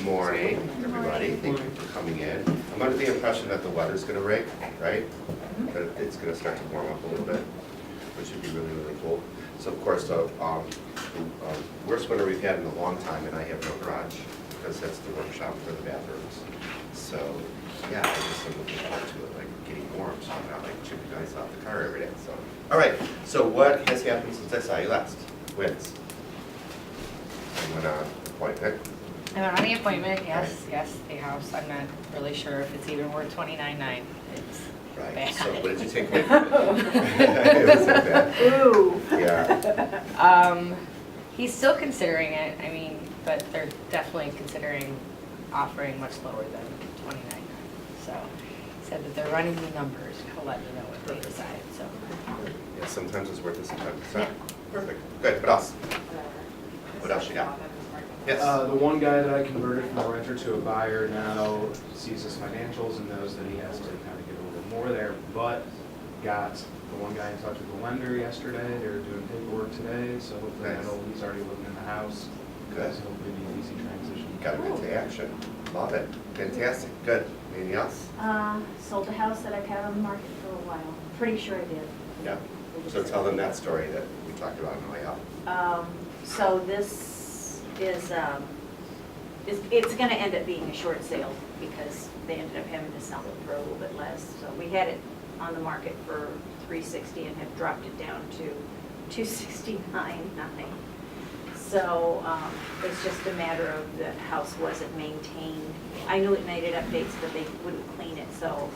morning, everybody. Thank you for coming in. I'm under the impression that the weather's gonna break, right? That it's gonna start to warm up a little bit, which would be really, really cool. So of course, the worst winter we've had in a long time, and I have no garage, because that's the workshop for the bathrooms. So, yeah, I just am looking forward to it, like getting warm, so I'm not like chipping ice off the car every day, so. All right, so what has happened since I saw you last? Wins? I went on appointment. I went on the appointment, yes, the house, I'm not really sure if it's even worth $29.9. It's Right, bad. so what did you take away from it? It was so bad. Ooh. Yeah, He's still considering it, I mean, but they're definitely considering offering much lower than $29.9. So, he said that they're running the numbers, he'll let me know what they decide, so. yeah, sometimes it's worth it, sometimes it's not. Perfect, good, what else? What else you got? Yes? The one guy that I converted from a renter to a buyer now sees his financials and knows that he has to kind of get a little bit more there, but got the one guy in touch with the lender yesterday. They're doing paperwork today, so hopefully Nice. he's already living in the house. Good. So hopefully it'll be an easy transition. Got it into action, love it, fantastic, good. Anything else? Sold the house that I've had on the market for a while. Pretty sure I did. Yeah, so tell them that story that we talked about on the way out. So this is, it's gonna end up being a short sale because they ended up having to sell it for a little bit less. So we had it on the market for $360 and have dropped it down to $269.9. So it's just a matter of the house wasn't maintained. I knew it needed updates, but they wouldn't clean it, so,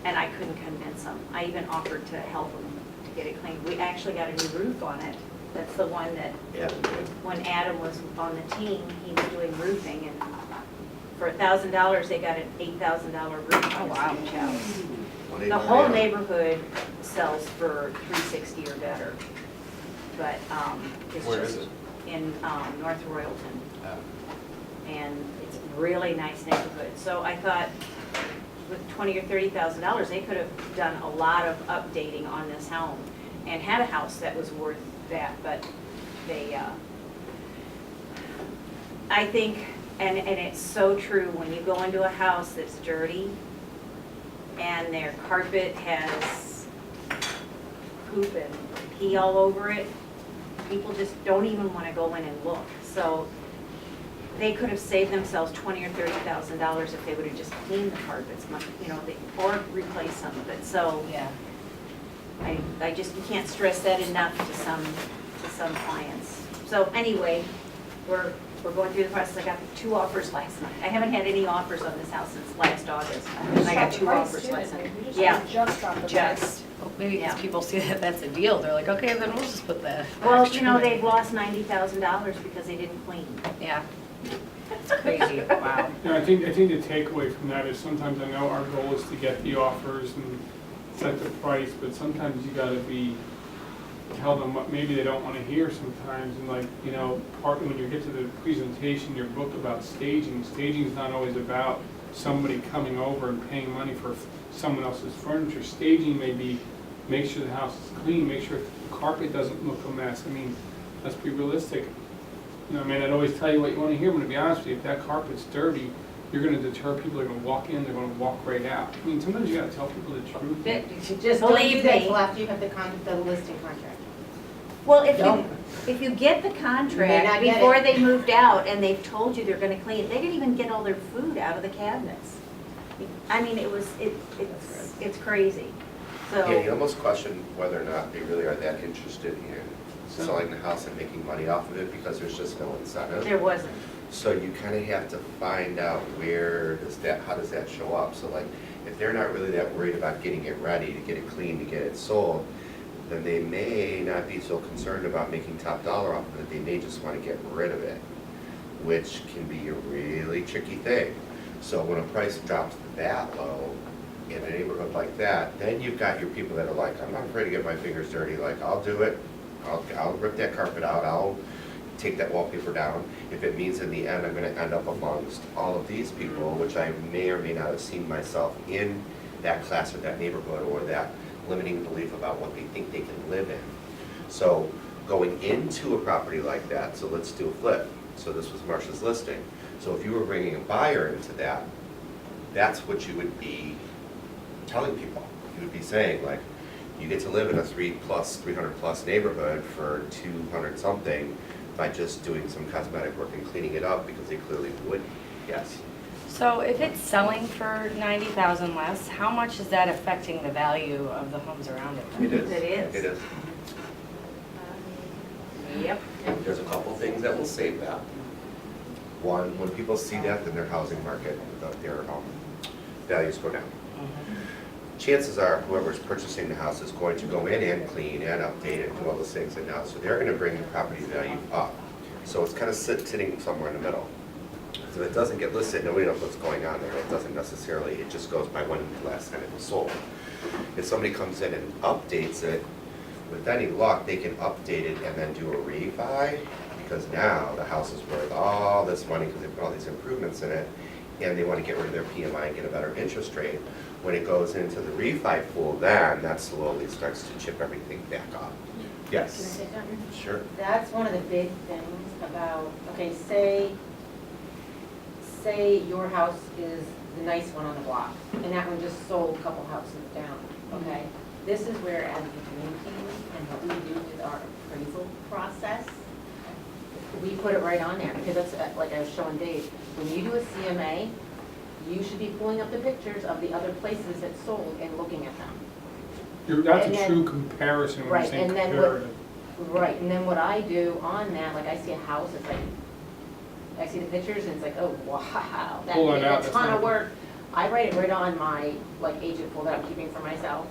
and I couldn't convince them. I even offered to help them to get it cleaned. We actually got a new roof on it. That's the one that, Yeah, when Adam was on the team, he was doing roofing, and for $1,000, they got an $8,000 roof on wow. a huge house. good. The whole neighborhood sells for $360 or better, but it's Where is just it? in North Royalton, and it's a really nice neighborhood. So I thought with $20,000 or $30,000, they could have done a lot of updating on this home and had a house that was worth that, but they, I think, and it's so true, when you go into a house that's dirty and their carpet has poop and pee all over it, people just don't even want to go in and look. So they could have saved themselves $20,000 or $30,000 if they would have just cleaned the carpets, or replaced some of it. So Yeah. I just, you can't stress that enough to some clients. So anyway, we're going through the process. I got 2 offers last night. I haven't had any offers on this house since last August. And I got 2 offers last night. Yeah, Just got the just. Well, maybe because Yeah. people see that that's a deal, they're like, okay, then we'll just put the Well, extra you know, money. they've lost $90,000 because they didn't clean. Yeah. It's crazy, wow. Yeah, I think the takeaway from that is sometimes I know our goal is to get the offers and set the price, but sometimes you gotta tell them what maybe they don't wanna hear sometimes, and like, you know, partly when you get to the presentation, your book about staging, staging's not always about somebody coming over and paying money for someone else's furniture. Staging may be, make sure the house is clean, make sure the carpet doesn't look a mess. I mean, let's be realistic. You know, I mean, I'd always tell you what you want to hear, but to be honest with you, if that carpet's dirty, you're going to deter people. They're going to walk in, they're going to walk right out. I mean, sometimes you got to tell people the truth. Just don't Believe do that me. till after you have the listing contract. Well, Don't. if you get the not contract get before it. they moved out and they've told you they're gonna clean it, they didn't even get all their food out of the cabinets. I mean, it's crazy. Yeah, you So, almost question whether or not they really are that interested in selling the house and making money off of it, because there's just no incentive. there wasn't. So you kind of have to find out how does that show up? So like, if they're not really that worried about getting it ready, to get it clean, to get it sold, then they may not be so concerned about making top dollar off of it. They may just want to get rid of it, which can be a really tricky thing. So when a price drops that low in a neighborhood like that, then you've got your people that are like, I'm not afraid to get my fingers dirty, like, I'll do it. I'll rip that carpet out, I'll take that wallpaper down. If it means in the end I'm gonna end up amongst all of these people, which I may or may not have seen myself in that class or that neighborhood, or that limiting belief about what they think they can live in. So going into a property like that, so let's do a flip. So this was Marcia's listing. So if you were bringing a buyer into that, that's what you would be telling people. You would be saying like, you get to live in a 300+ neighborhood for 200 something by just doing some cosmetic work and cleaning it up, because they clearly would, yes. So if it's selling for 90,000 less, how much is that affecting the value of the homes around it? It is. It is. It is. Yep. There's a couple things that will save that. One, when people see that, then their housing market, their values go down. Chances are whoever's purchasing the house is going to go in and clean and update and do all those things, and now, so they're gonna bring the property value up. So it's kind of sitting somewhere in the middle. So if it doesn't get listed, nobody knows what's going on there. It doesn't necessarily, it just goes by when the last time it was sold. If somebody comes in and updates it, with any luck, they can update it and then do a refi, because now the house is worth all this money because they put all these improvements in it, and they want to get rid of their PMI and get a better interest rate. When it goes into the refi pool, then that slowly starts to chip everything back up. Can I Yes, say something? sure. That's one of the big things about, okay, say your house is the nice one on the block, and that one just sold a couple houses down, okay? This is where, as a community, and what we do with our appraisal process, we put it right on there, because that's, like I was showing Dave, when you do a CMA, you should be pulling up the pictures of the other places that sold and looking at them. That's And a then- true comparison when you Right, say and then comparative. Right, and then what I do on that, like I see a house, it's like, I see the pictures and it's like, oh, wow, that Pull it made out, a that's ton not- of work. I write it right on my, like, agent pool that I'm keeping for myself.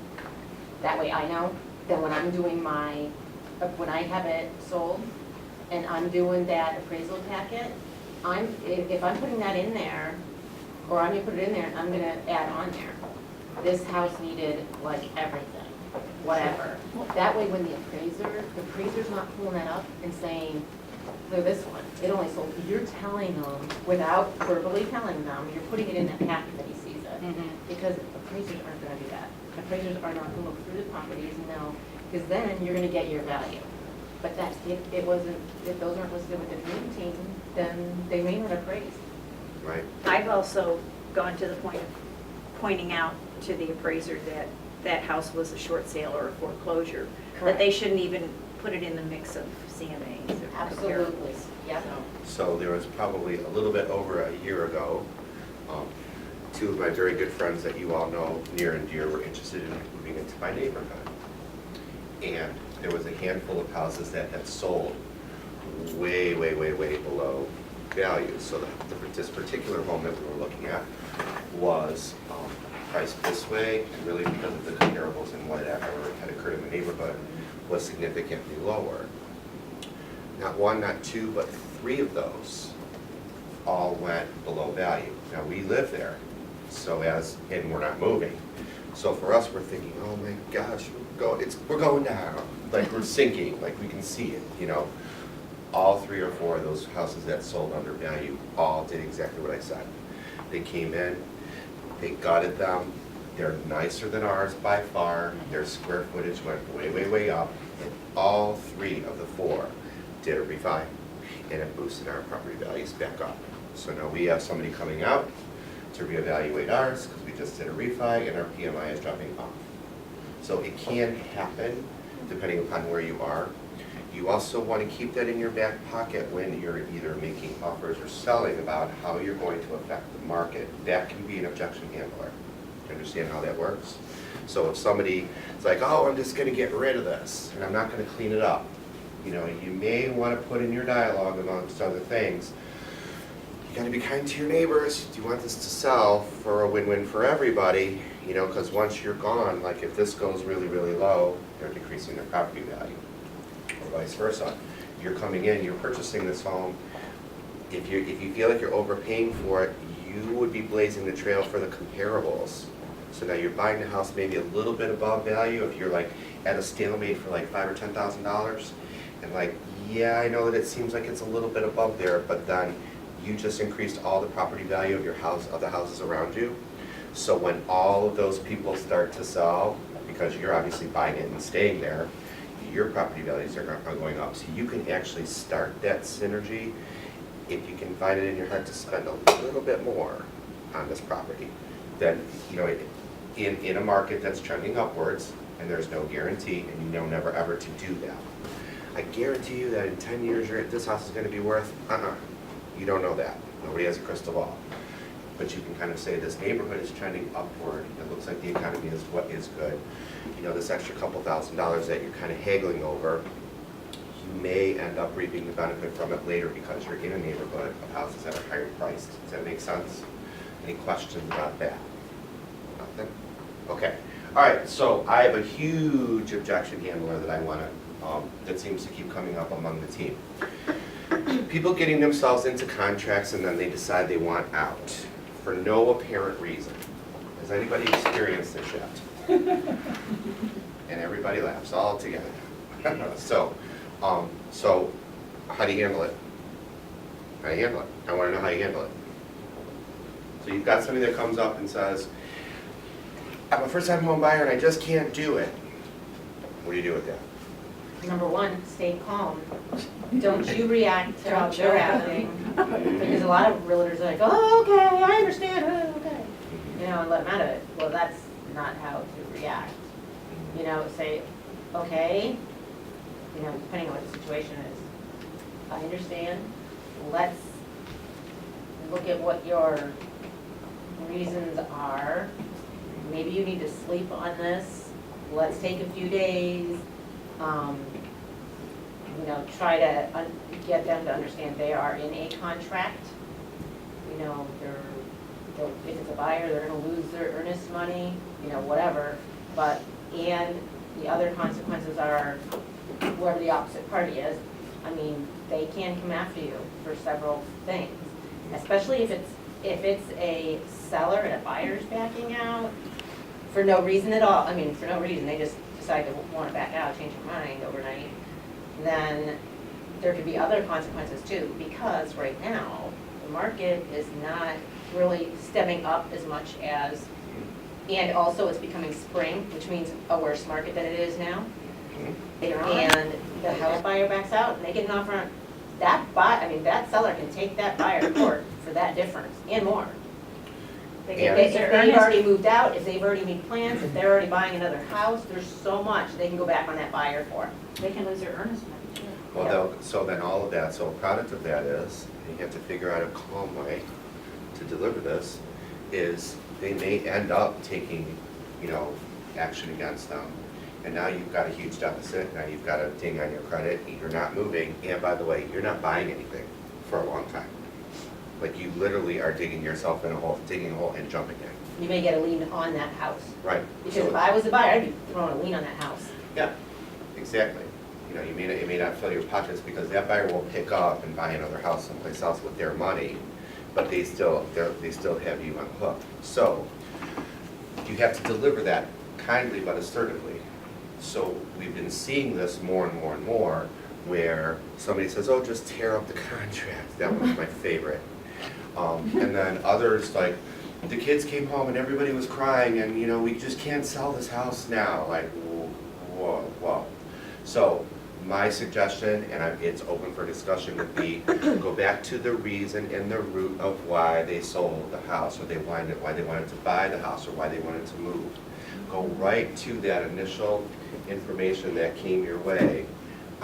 That way I know, that when I'm doing my, when I have it sold and I'm doing that appraisal packet, if I'm putting that in there, or I'm gonna put it in there, I'm gonna add on there, this house needed like everything, whatever. That way when the appraiser's not pulling that up and saying, look, this one, it only sold, you're telling them, without verbally telling them, you're putting it in that packet that he sees it. Because appraisers aren't gonna do that. Appraisers are not gonna look through the properties and know, because then you're gonna get your value. But that's, if those aren't listed with the dream team, then they may not appraise. Right. I've also gone to the point of pointing out to the appraiser that that house was a short sale or a foreclosure, that they Correct. shouldn't even put it in the mix of CMAs or Absolutely, comparables. yep. So there was probably a little bit over a year ago, two of my very good friends that you all know near and dear were interested in moving into my neighborhood. And there was a handful of houses that had sold way below value. So this particular home that we were looking at was priced this way, and really because of the comparables and whatever had occurred in the neighborhood was significantly lower. Not one, not two, but three of those all went below value. Now, we live there, and we're not moving. So for us, we're thinking, oh my gosh, we're going down, like we're sinking, like we can see it, you know? All three or four of those houses that sold under value all did exactly what I said. They came in, they gutted them, they're nicer than ours by far, their square footage went way up, and all three of the four did a refi, and it boosted our property values back up. So now we have somebody coming out to reevaluate ours, because we just did a refi, and our PMI is dropping off. So it can happen, depending upon where you are. You also want to keep that in your back pocket when you're either making offers or selling about how you're going to affect the market. That can be an objection handler. You understand how that works? So if somebody is like, oh, I'm just going to get rid of this, and I'm not going to clean it up, you know, you may want to put in your dialogue amongst other things, you got to be kind to your neighbors. Do you want this to sell for a win-win for everybody? You know, because once you're gone, like if this goes really low, they're decreasing their property value. Or vice versa. You're coming in, you're purchasing this home. If you feel like you're overpaying for it, you would be blazing the trail for the comparables. So now you're buying the house maybe a little bit above value if you're like at a stalemate for like $5,000 or $10,000. And like, yeah, I know that it seems like it's a little bit above there, but then you just increased all the property value of your house, of the houses around you. So when all of those people start to sell, because you're obviously buying it and staying there, your property values are going up. So you can actually start that synergy if you can find it in your heart to spend a little bit more on this property, then, you know, in a market that's trending upwards, and there's no guarantee, and you know never ever to do that. I guarantee you that in 10 years, this house is gonna be worth, you don't know that. Nobody has a crystal ball. But you can kind of say this neighborhood is trending upward, it looks like the economy is what is good. You know, this extra couple $1,000s that you're kind of haggling over, you may end up reaping the benefit from it later because you're in a neighborhood of houses that are higher priced. Does that make sense? Any questions about that? Nothing? Okay. All right, so I have a huge objection handler that I want to, that seems to keep coming up among the team. People getting themselves into contracts and then they decide they want out for no apparent reason. Has anybody experienced this yet? And everybody laughs all together. So how do you handle it? How do you handle it? I want to know how you handle it. So you've got somebody that comes up and says, I'm a first-time home buyer and I just can't do it. What do you do with that? Number one, stay calm. Don't you react to Don't their you? acting. Because a lot of realtors are like, oh, okay, I understand, oh, okay. You know, and let them out of it. Well, that's not how to react. You know, say, okay, you know, depending on what the situation is. I understand, let's look at what your reasons are. Maybe you need to sleep on this. Let's take a few days. You know, try to get them to understand they are in a contract. You know, if it's a buyer, they're gonna lose their earnest money, you know, whatever. But, and the other consequences are, whoever the opposite party is, I mean, they can come after you for several things. Especially if it's a seller and a buyer's backing out for no reason at all. I mean, for no reason, they just decide to want to back out, change their mind overnight. Then there could be other consequences too, because right now, the market is not really stemming up as much as, and also it's becoming spring, which means a worse market than it is now. And the house buyer backs out and they get an offer on, that seller can take that buyer to court for that difference and more. If they've already moved out, if they've already made plans, if they're already buying another house, there's so much they can go back on that buyer for. They can lose their earnest money too. Well, so then all of that, so a product of that is, and you have to figure out a calm way to deliver this, is they may end up taking, you know, action against them. And now you've got a huge deficit, now you've got a ding on your credit, you're not moving, and by the way, you're not buying anything for a long time. Like you literally are digging yourself in a hole, digging a hole and jumping in. You may get a lien on that house. Right. Because So- if I was the buyer, I'd be throwing a lien on that house. Yeah, exactly. You know, it may not fill your pockets because that buyer will pick up and buy another house someplace else with their money, but they still have you on hook. So you have to deliver that kindly but assertively. So we've been seeing this more and more and more where somebody says, oh, just tear up the contract. That was my favorite. And then others like, the kids came home and everybody was crying and, you know, we just can't sell this house now. Like, whoa. So my suggestion, and it's open for discussion, would be go back to the reason and the root of why they sold the house, or why they wanted to buy the house, or why they wanted to move. Go right to that initial information that came your way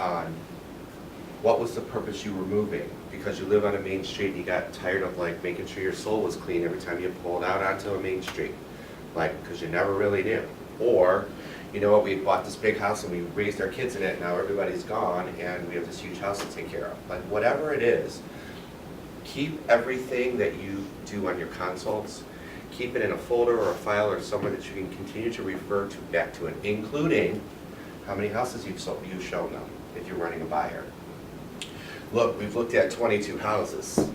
on what was the purpose you were moving. Because you live on a main street and you got tired of like making sure your soul was clean every time you pulled out onto a main street. Like, because you never really knew. Or, you know what, we bought this big house and we raised our kids in it, now everybody's gone and we have this huge house to take care of. Like, whatever it is, keep everything that you do on your consults, keep it in a folder or a file or somewhere that you can continue to refer to back to it, including how many houses you've shown them if you're running a buyer. Look, we've looked at 22 houses.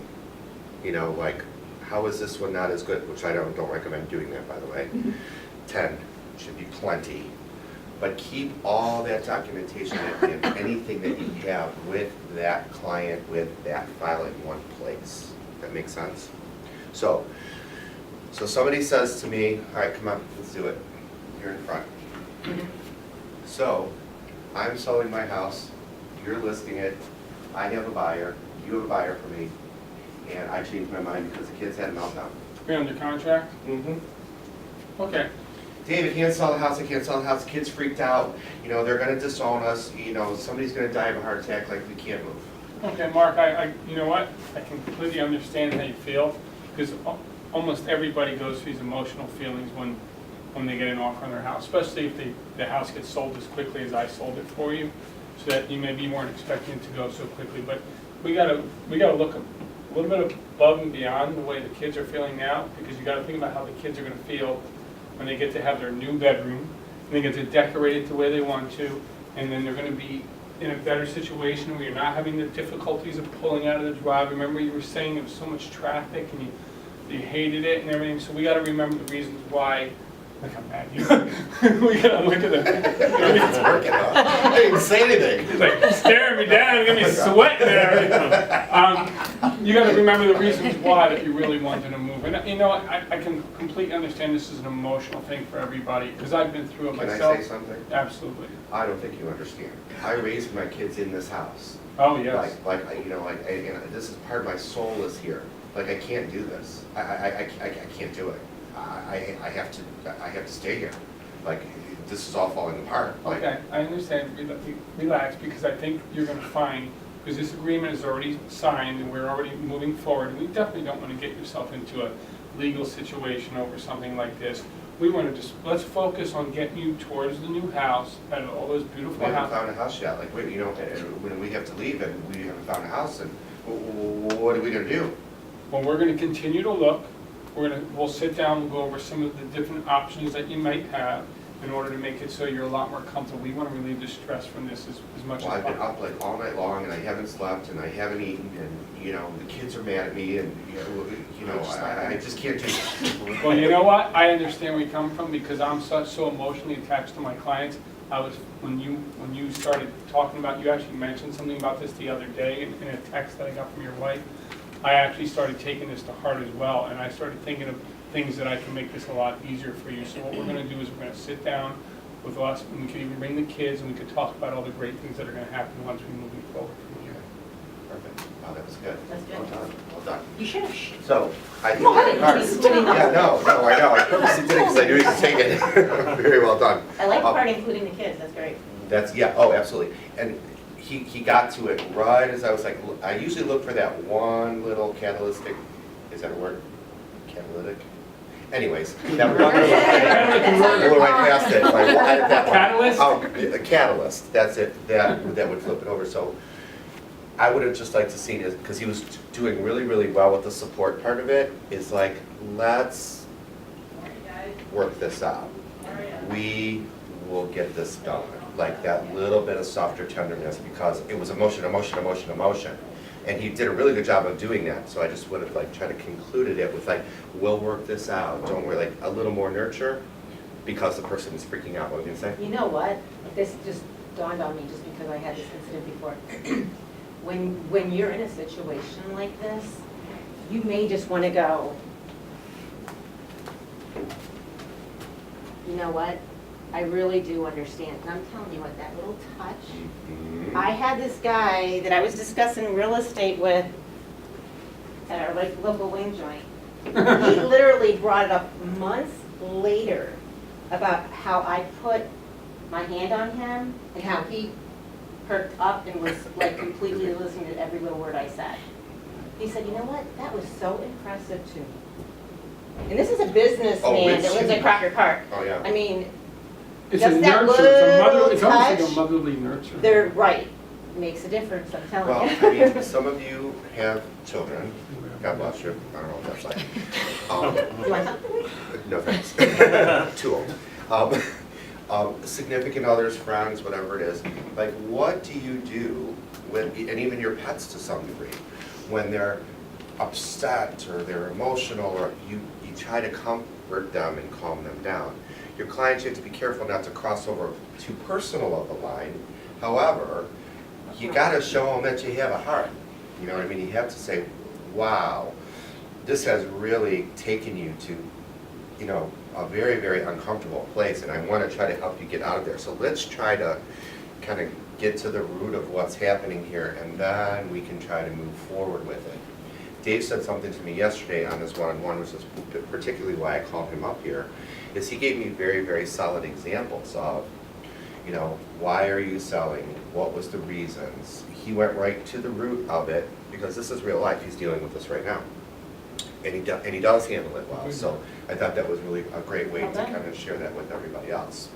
You know, like, how is this one not as good? Which I don't recommend doing that, by the way. 10 should be plenty. But keep all that documentation and anything that you have with that client, with that file in one place. That makes sense? So somebody says to me, all right, come on, let's do it. You're in front. So I'm selling my house, you're listing it, I have a buyer, you have a buyer for me. and I changed my mind because the kids had a meltdown. You're under contract? Mm-hmm. Okay. David can't sell the house, I can't sell the house, kids freaked out, you know, they're gonna disown us, you know, somebody's gonna die of a heart attack, like, we can't move. Okay, Mark, you know what? I can completely understand how you feel, because almost everybody goes through these emotional feelings when they get an offer on their house, especially if the house gets sold as quickly as I sold it for you, so that you maybe weren't expecting it to go so quickly. But we gotta look a little bit above and beyond the way the kids are feeling now, because you gotta think about how the kids are gonna feel when they get to have their new bedroom, and they get to decorate it the way they want to, and then they're gonna be in a better situation where you're not having the difficulties of pulling out of the drive. Remember you were saying there was so much traffic and you hated it and everything, so we gotta remember the reasons why. Look how mad you are. We gotta look at It's working out. I didn't even say anything. He's like staring me down, get me sweating there. You gotta remember the reasons why that you really wanted to move. And you know, I can completely understand this is an emotional thing for everybody, because I've been through it Can myself. I say something? Absolutely. I don't think you understand. I raised my kids in this house. Oh, yes. You know, and this is part of my soul is here. Like, I can't do this. I can't do it. I have to stay here. Like, this is all falling apart. Like, Okay, I understand. Relax, because I think you're gonna find, because this agreement is already signed and we're already moving forward. We definitely don't wanna get yourself into a legal situation over something like this. We wanna just, let's focus on getting you towards the new house and all those we beautiful haven't houses. found a house yet. Like, wait, you know, when we have to leave and we haven't found a house, and what are we gonna do? Well, we're gonna continue to look. We'll sit down, we'll go over some of the different options that you might have in order to make it so you're a lot more comfortable. We wanna relieve the stress from this as much Well, as I've been possible. up like all night long, and I haven't slept, and I haven't eaten, and, you know, the kids are mad at me, and, you know, I just can't do it. Well, you know what? I understand where you come from, because I'm so emotionally attached to my clients. When you started talking about, you actually mentioned something about this the other day in a text that I got from your wife. I actually started taking this to heart as well, and I started thinking of things that I can make this a lot easier for you. So what we're gonna do is we're gonna sit down with us, and we can even bring the kids, and we can talk about all the great things that are gonna happen once we move forward from here. Perfect. Wow, that was good. That's good. Well done, well done. You should have. So, I think. No, I didn't. All right. He's including the- Yeah, no, I know, I purposely did it because I knew he could take it. Very well done. I like the part including the kids, that's great. That's, yeah, oh, absolutely. And he got to it right as I was like, I usually look for that one little catalytic, is that a word? Catalytic? Anyways, that one little thing, blew right past it. Like, that one. Catalyst? A catalyst, that's it, that would flip it over. So I would have just liked to see it, because he was doing really, really well with the support part of it, is like, let's work this out. We will get this done. Like that little bit of softer tenderness, because it was emotion. And he did a really good job of doing that. So I just would have like tried to concluded it with like, we'll work this out. Don't worry, like a little more nurture, because the person is freaking out. What were you gonna say? You know what? This just dawned on me just because I had this incident before. When you're in a situation like this, you may just want to go, you know what? I really do understand. And I'm telling you what, that little touch. Mhm. I had this guy that I was discussing real estate with at our local wing joint. He literally brought it up months later about how I put my hand on him and how he perked up and was like completely listening to every little word I said. He said, you know what? That was so impressive to me. And this is a businessman it's that lives you. in Crocker Park. Oh, yeah. I mean, It's Just a that nurture, it's little it's almost like touch. a motherly nurture. they're right. Makes a difference, I'm telling Well, you. I mean, some of you have children. God bless you. I don't know what that's like. You want something? No thanks. Too old. Significant others, friends, whatever it is. Like, what do you do when, and even your pets to some degree, when they're upset or they're emotional, or you try to comfort them and calm them down. Your clients, you have to be careful not to cross over too personal of the line. However, you gotta show them that you have a heart. You know what I mean? You have to say, wow, this has really taken you to, you know, a very, very uncomfortable place, and I want to try to help you get out of there. So let's try to kind of get to the root of what's happening here, and then we can try to move forward with it. Dave said something to me yesterday on this one-on-one, which is particularly why I called him up here, is he gave me very, very solid examples of, you know, why are you selling? What was the reasons? He went right to the root of it, because this is real life, he's dealing with this right now. And he does handle it well, so I thought that was really a great way to Okay. kind of share that with everybody else.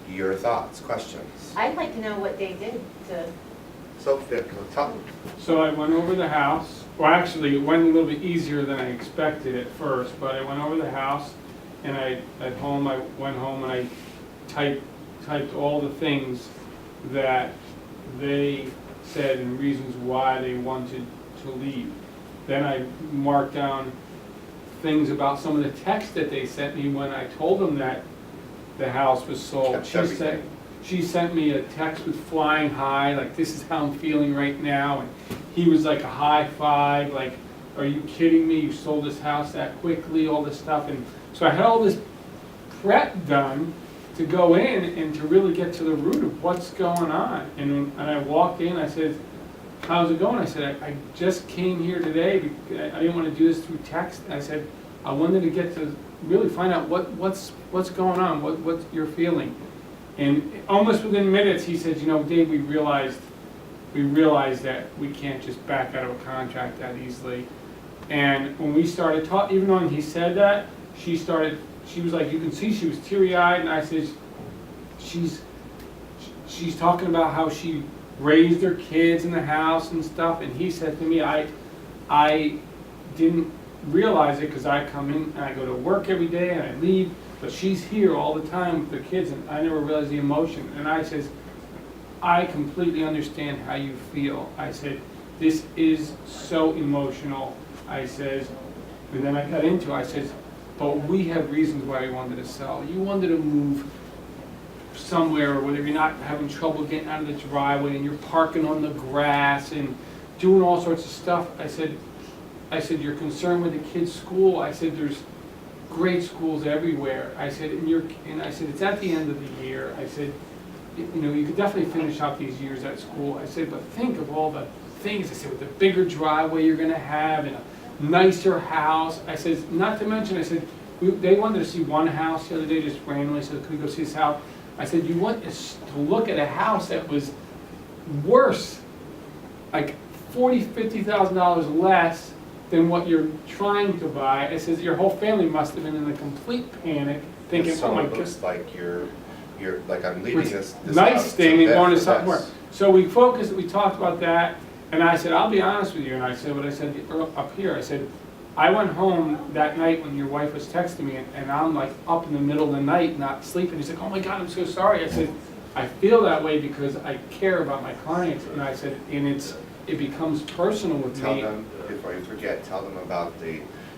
Your thoughts, questions? I'd like to know what they did to, So, tell me. So I went over the house, well, actually, it went a little bit easier than I expected at first, but I went over the house, and I went home and I typed all the things that they said and reasons why they wanted to leave. Then I marked down things about some of the text that they sent me when I told them that the house was sold. Kept everything. She sent me a text with flying high, like, this is how I'm feeling right now, and he was like a high five, like, are you kidding me, you sold this house that quickly, all this stuff, and so I had all this prep done to go in and to really get to the root of what's going on. And I walked in, I said, how's it going? I said, I just came here today, because I didn't want to do this through text. I said, I wanted to get to really find out what's going on, what you're feeling. And almost within minutes, he said, you know, Dave, we realized that we can't just back out of a contract that easily. And when we started talking, even when he said that, she was like, you can see she was teary-eyed, and I said, she's talking about how she raised her kids in the house and stuff, and he said to me, I didn't realize it because I come in and I go to work every day and I leave, but she's here all the time with the kids, and I never realized the emotion. And I says, I completely understand how you feel. I said, this is so emotional. I says, and then I got into it, I says, but we have reasons why we wanted to sell. You wanted to move somewhere where you're not having trouble getting out of the driveway and you're parking on the grass and doing all sorts of stuff. I said, you're concerned with the kids' school. I said, there's great schools everywhere. I said, and I said, it's at the end of the year. I said, you know, you could definitely finish out these years at school. I said, but think of all the things. I said, with the bigger driveway you're gonna have and a nicer house. I said, not to mention, I said, they wanted to see one house the other day just randomly, so could we go see this house? I said, you want to look at a house that was worse, like $40,000, $50,000 less than what you're trying to buy. I said, your whole family must have been in a complete panic, thinking, oh my It God. looks like you're like, I'm leaving this Nice house thing to and going to this. something more. So we talked about that, and I said, I'll be honest with you, and I said what I said up here. I said, I went home that night when your wife was texting me, and I'm like up in the middle of the night not sleeping. He's like, oh my God, I'm so sorry. I said, I feel that way because I care about my clients, and I said, and it becomes personal with Tell me. them, before you forget, tell them about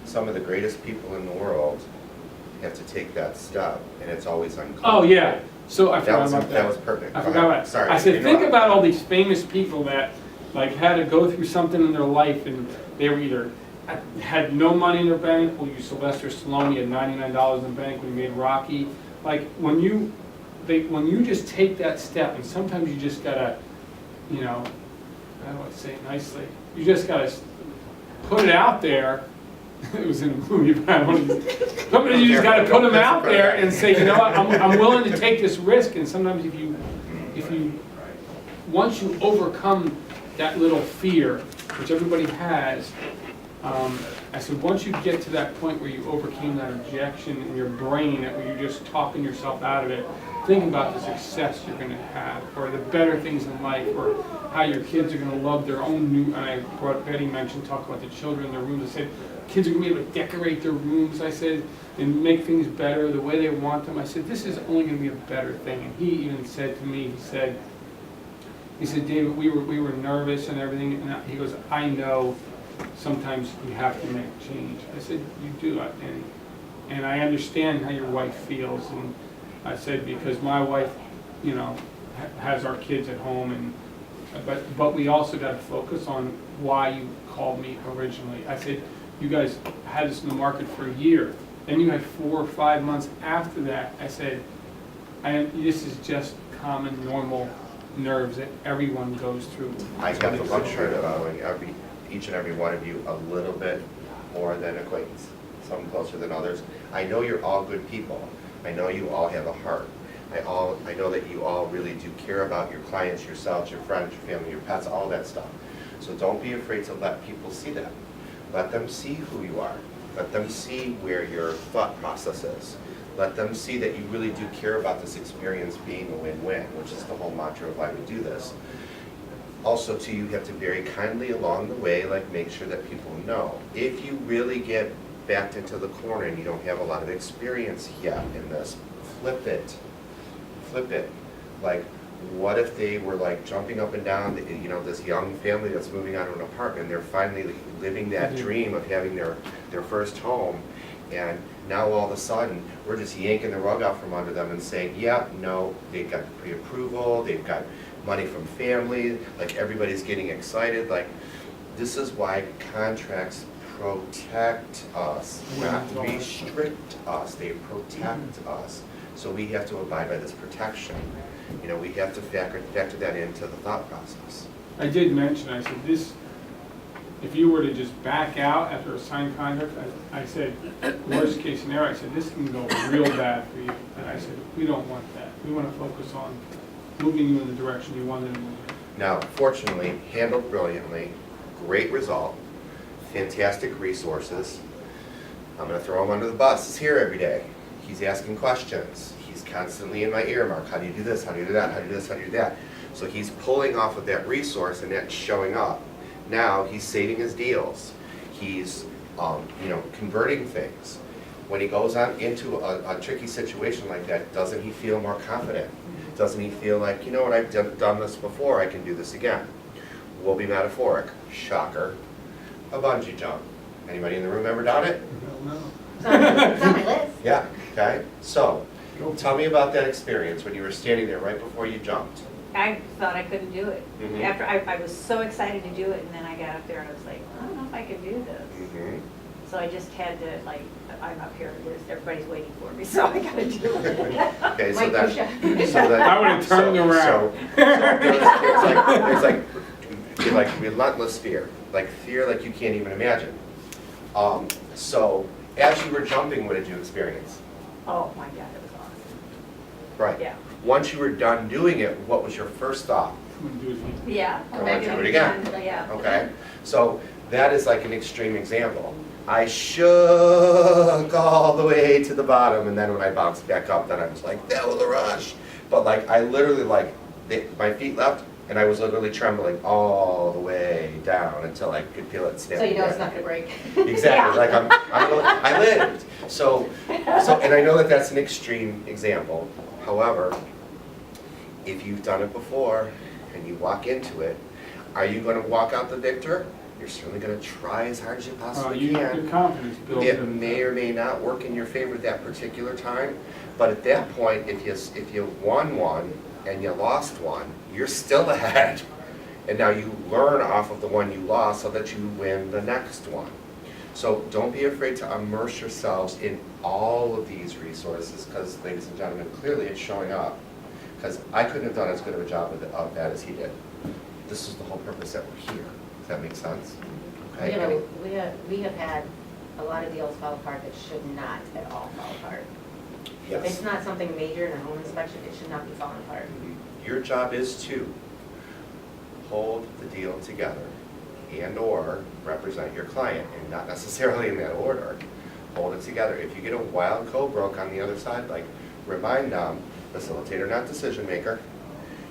some of the greatest people in the world have to take that step, and it's always uncomfortable. Oh, yeah, so I That forgot was, about that was perfect. I Go forgot ahead. about it. Sorry. I said, you think know, about all these famous people that like had to go through something in their life and they were either had no money in their bank. We'll use Sylvester Stallone, he had $99 in the bank when he made Rocky. Like when you just take that step, and sometimes you just gotta, you know, I don't want to say it nicely, you just gotta put it out there. It was in a movie, but I don't want to. Sometimes you just got to put them out there and say, you know what, I'm willing to take this risk. And sometimes if you, once you overcome that little fear, which everybody has, I said, once you get to that point where you overcame that objection in your brain, that where you're just talking yourself out of it, think about the success you're going to have, or the better things in life, or how your kids are going to love their own new. And I brought Betty mentioned talk about the children in their rooms. I said, kids are going to be able to decorate their rooms, I said, and make things better the way they want them. I said, this is only going to be a better thing. And he even said to me, he said, David, we were nervous and everything. And he goes, I know sometimes you have to make change. I said, you do. And I understand how your wife feels. And I said, because my wife, you know, has our kids at home. But we also got to focus on why you called me originally. I said, you guys had this in the market for a year. Then you had 4 or 5 months after that. I said, this is just common, normal nerves that everyone goes through. I got the luxury of knowing each and every one of you a little bit more than acquaintance, some closer than others. I know you're all good people. I know you all have a heart. I know that you all really do care about your clients, yourselves, your friends, your family, your pets, all that stuff. So don't be afraid to let people see that. Let them see who you are. Let them see where your thought process is. Let them see that you really do care about this experience being a win-win, which is the whole mantra of why we do this. Also, too, you have to very kindly along the way, like, make sure that people know. If you really get backed into the corner and you don't have a lot of experience yet in this, flip it. Flip it. Like, what if they were like jumping up and down, you know, this young family that's moving out of an apartment, they're finally living that dream of having their first home, and now all of a sudden, we're just yanking the rug out from under them and saying, yeah, no, they've got pre-approval, they've got money from family, like everybody's getting excited, like, this is why contracts protect us, not restrict us, they protect us. So we have to abide by this protection. You know, we have to factor that into the thought process. I did mention, I said, this, if you were to just back out after a signed contract, I said, worst case scenario, I said, this can go real bad for you. And I said, we don't want that. We want to focus on moving you in the direction you wanted to move in. Now, fortunately, handled brilliantly, great result, fantastic resources. I'm gonna throw him under the bus, he's here every day. He's asking questions. He's constantly in my earmark. How do you do this? How do you do that? How do you do this? How do you do that? So he's pulling off of that resource and that's showing up. Now he's saving his deals. He's, you know, converting things. When he goes on into a tricky situation like that, doesn't he feel more confident? Doesn't he feel like, you know what, I've done this before, I can do this again? We'll be metaphoric. Shocker. A bungee jump. Anybody in the room ever done it? I don't know. It's on my list. Yeah, okay. So, tell me about that experience when you were standing there right before you jumped. I thought I couldn't do it. Mhm. After, I was so excited to do it, and then I got up there and I was like, I don't know if I can do this. Mhm. So I just had to, like, I'm up here, everybody's waiting for me, so I gotta do it. Okay, so Mike that, Boucher. so that. I would've turned so- around. there's like relentless fear, like fear like you can't even imagine. So, as you were jumping, what did you experience? Oh my God, it was awesome. Right. Yeah. Once you were done doing it, what was your first thought? Wouldn't do it again. Yeah. I wanna do it again. Yeah. Okay, so that is like an extreme example. I shook all the way to the bottom, and then when I bounced back up, then I was like, that was a rush. But like, I literally like, my feet left, and I was literally trembling all the way down until I could feel it snap. So you know it's again. not gonna break. Exactly, like I lived. So, and I know that that's an extreme example. However, if you've done it before and you walk into it, are you gonna walk out the victor? You're certainly gonna try as hard as you possibly Your can. confidence built It in. may or may not work in your favor that particular time, but at that point, if you won one and you lost one, you're still ahead. And now you learn off of the one you lost so that you win the next one. So don't be afraid to immerse yourselves in all of these resources, because ladies and gentlemen, clearly it's showing up. Because I couldn't have done as good of a job of that as he did. This is the whole purpose that we're here. Does that make sense? Okay. We have had a lot of deals fall apart that should not at all fall apart. If it's Yes. not something major in a home inspection, it should not be falling apart. Your job is to hold the deal together and/or represent your client, and not necessarily in that order. Hold it together. If you get a wild co-broke on the other side, like, remind them, facilitator, not decision maker.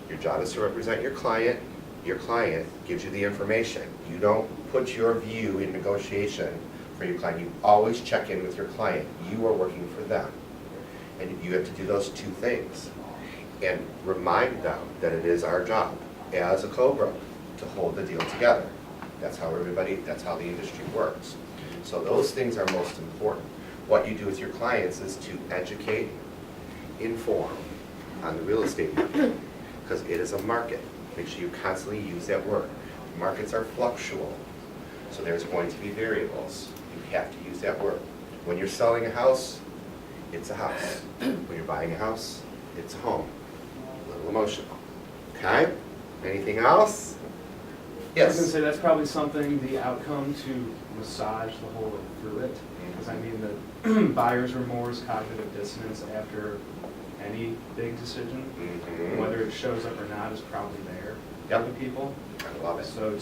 Your job is to represent your client. Your client gives you the information. You don't put your view in negotiation for your client. You always check in with your client. You are working for them. And you have to do those two things. And remind them that it is our job as a co-broke to hold the deal together. That's how the industry works. So those things are most important. What you do with your clients is to educate, inform on the real estate market, because it is a market. Make sure you constantly use that word. Markets are fluctual, so there's going to be variables. You have to use that word. When you're selling a house, it's a house. When you're buying a house, it's a home. A little emotional. Okay? Anything else? I was gonna Yes. say, that's probably something, the outcome to massage the whole way through it. Because I mean, the buyer's remorse, cognitive dissonance after any big decision, Mhm. whether it shows up or not, is probably there for Yep. the people. I love it. So to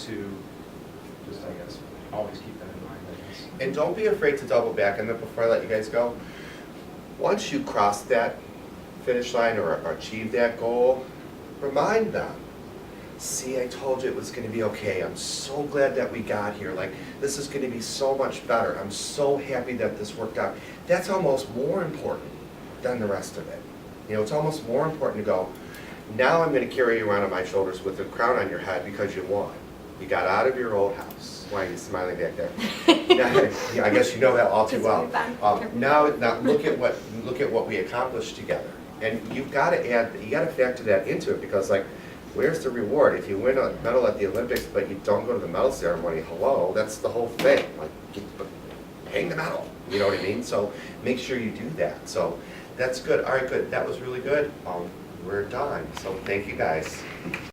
just, I guess, always keep that in mind, I guess. And don't be afraid to double back on that before I let you guys go. Once you cross that finish line or achieve that goal, remind them. See, I told you it was gonna be okay. I'm so glad that we got here. Like, this is gonna be so much better. I'm so happy that this worked out. That's almost more important than the rest of it. You know, it's almost more important to go, now I'm gonna carry you around on my shoulders with a crown on your head because you won. You got out of your old house. Why are you smiling back there? Yeah, I guess you know that all too well. Now look at what we accomplished together. And you've gotta you gotta factor that into it, because like, where's the reward? If you win a medal at the Olympics, but you don't go to the medal ceremony, hello, that's the whole thing. Like, hang the medal, you know what I mean? So make sure you do that. So that's good. All right, good. That was really good. We're done. So thank you guys.